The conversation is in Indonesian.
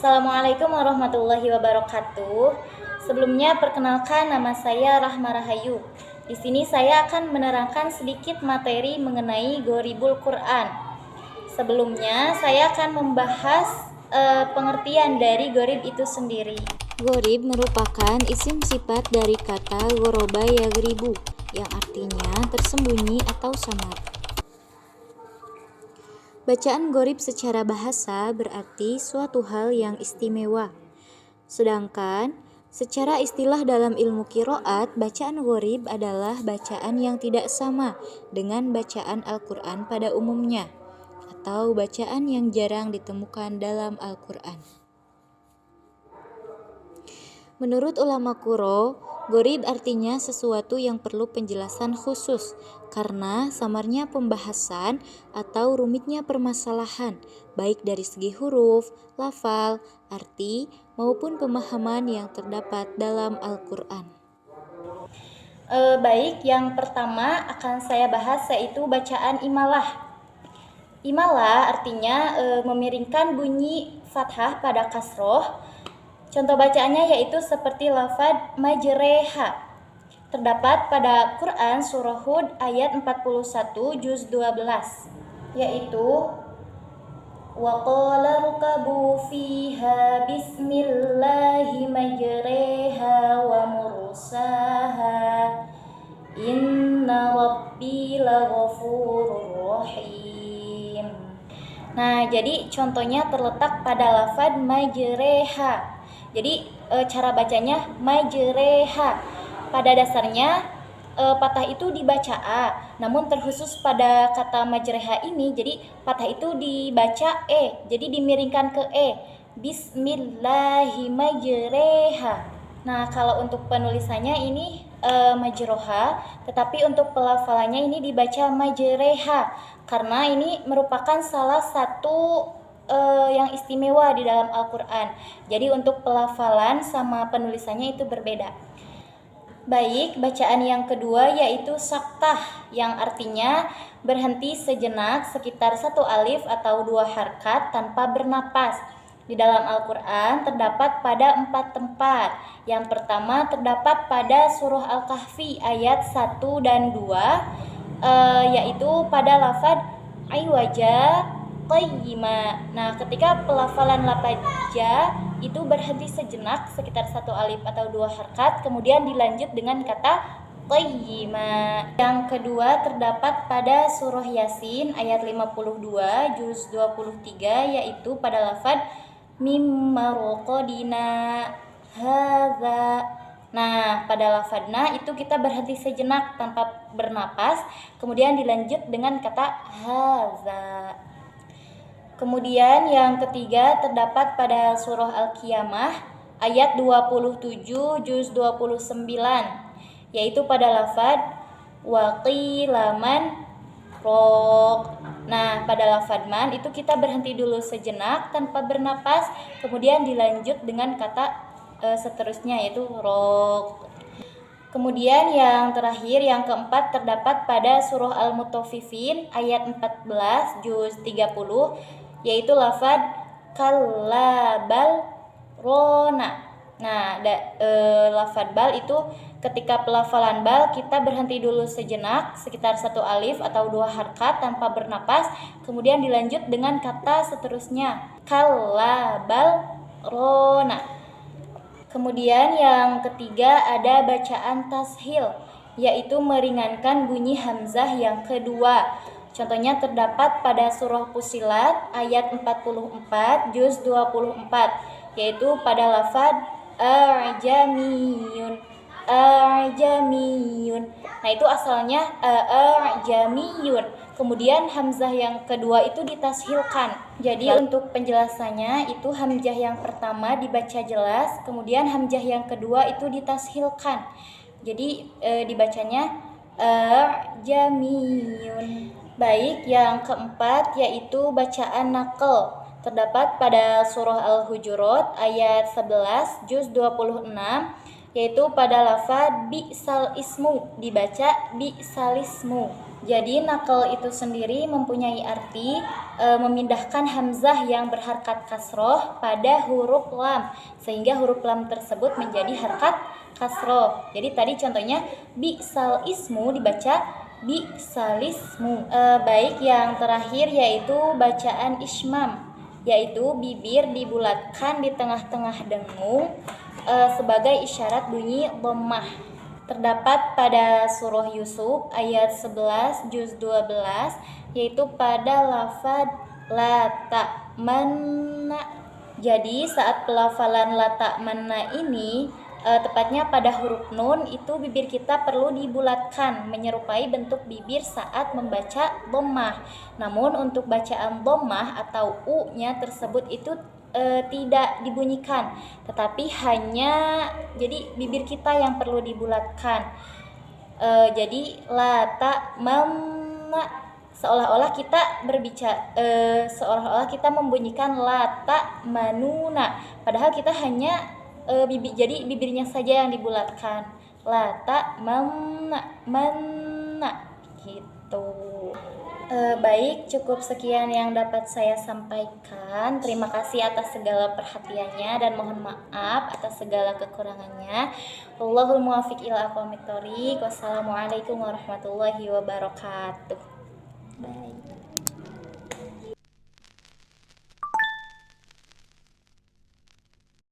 Assalamualaikum warahmatullahi wabarakatuh. Sebelumnya perkenalkan, nama saya Rahma Rahayu. Di sini saya akan menerangkan sedikit materi mengenai Gharibul Quran. Sebelumnya saya akan membahas pengertian dari gharib itu sendiri. Gharib merupakan isim sifat dari kata ghoroba yaghribu yang artinya tersembunyi atau samar. Bacaan gharib secara bahasa berarti suatu hal yang istimewa. Sedangkan secara istilah dalam ilmu qiraat, bacaan gharib adalah bacaan yang tidak sama dengan bacaan Al-Quran pada umumnya, atau bacaan yang jarang ditemukan dalam Al-Quran. Menurut ulama Qur'an, gharib artinya sesuatu yang perlu penjelasan khusus karena samarnya pembahasan atau rumitnya permasalahan, baik dari segi huruf, lafal, arti, maupun pemahaman yang terdapat dalam Al-Quran. Baik, yang pertama akan saya bahas yaitu bacaan imalah. Imalah artinya memiringkan bunyi fathah pada kasroh. Contoh bacaannya yaitu seperti lafaz majreha. Terdapat pada Quran surah Hud ayat 41 juz 12, yaitu wa qala rukabu fiha bismillahi majreha wa mursaha inna rabbi laghafurur rahim. Nah, jadi contohnya terletak pada lafaz majreha. Jadi cara bacanya majreha. Pada dasarnya patah itu dibaca a, namun terkhusus pada kata majreha ini, jadi patah itu dibaca e, jadi dimiringkan ke e. Bismillahi majreha. Nah, kalau untuk penulisannya ini majroha, tetapi untuk pelafalannya ini dibaca majreha karena ini merupakan salah satu yang istimewa di dalam Al-Quran. Jadi untuk pelafalan sama penulisannya itu berbeda. Baik, bacaan yang kedua yaitu saktah, yang artinya berhenti sejenak sekitar 1 alif atau 2 harkat tanpa bernapas. Di dalam Al-Quran terdapat pada 4 tempat. Yang pertama terdapat pada surah Al-Kahfi ayat 1 dan 2, yaitu pada lafaz aywaja qayyima. Nah, ketika pelafalan lafaz ja itu berhenti sejenak sekitar 1 alif atau 2 harkat, kemudian dilanjut dengan kata qayyima. Yang kedua terdapat pada surah Yasin ayat 52 juz 23, yaitu pada lafaz mimma raqadina hadza. Nah, pada lafadna itu kita berhenti sejenak tanpa bernapas, kemudian dilanjut dengan kata haza. Kemudian yang ketiga terdapat pada surah Al-Qiyamah ayat 27 juz 29, yaitu pada lafaz waqilaman rok. Nah, pada lafaz man itu kita berhenti dulu sejenak tanpa bernapas, kemudian dilanjut dengan kata seterusnya yaitu rok. Kemudian yang terakhir, yang keempat terdapat pada surah Al-Mutaffifin ayat 14 juz 30, yaitu lafaz kalla bal rona. Nah, lafaz bal itu ketika pelafalan bal kita berhenti dulu sejenak sekitar 1 alif atau 2 harkat tanpa bernapas, kemudian dilanjut dengan kata seterusnya kalla bal rona. Kemudian yang ketiga ada bacaan tashil, yaitu meringankan bunyi hamzah yang kedua. Contohnya terdapat pada surah Fussilat ayat 44 juz 24, yaitu pada lafaz a'jamiyun. Nah, itu asalnya a'jamiyun. Kemudian hamzah yang kedua itu ditashilkan. Jadi untuk penjelasannya itu hamzah yang pertama dibaca jelas, kemudian hamzah yang kedua itu ditashilkan. Jadi dibacanya a'jamiyun. Baik, yang keempat yaitu bacaan naql. Terdapat pada surah Al-Hujurat ayat 11 juz 26, yaitu pada lafaz bi'sal ismu dibaca bi'sal ismu. Jadi naqal itu sendiri mempunyai arti memindahkan hamzah yang berharkat kasroh pada huruf lam, sehingga huruf lam tersebut menjadi harkat kasroh. Jadi tadi contohnya bi'sal ismu dibaca bi'salismu. Baik, yang terakhir yaitu bacaan ismam, yaitu bibir dibulatkan di tengah-tengah dengung sebagai isyarat bunyi dhammah. Terdapat pada surah Yusuf ayat 11 juz 12, yaitu pada lafaz la ta'manna. Jadi saat pelafalan la ta'manna ini tepatnya pada huruf nun, itu bibir kita perlu dibulatkan menyerupai bentuk bibir saat membaca dhammah. Namun untuk bacaan dhammah atau u-nya tersebut itu tidak dibunyikan, tetapi hanya jadi bibir kita yang perlu dibulatkan. Jadi la ta'manna, seolah-olah kita berbicara, seolah-olah kita membunyikan la ta'manuna, padahal kita hanya jadi bibirnya saja yang dibulatkan, la ta'manna manna gitu. Baik, cukup sekian yang dapat saya sampaikan. Terima kasih atas segala perhatiannya dan mohon maaf atas segala kekurangannya. Wallahul muwaffiq ila aqwamit thoriq. Wassalamualaikum warahmatullahi wabarakatuh.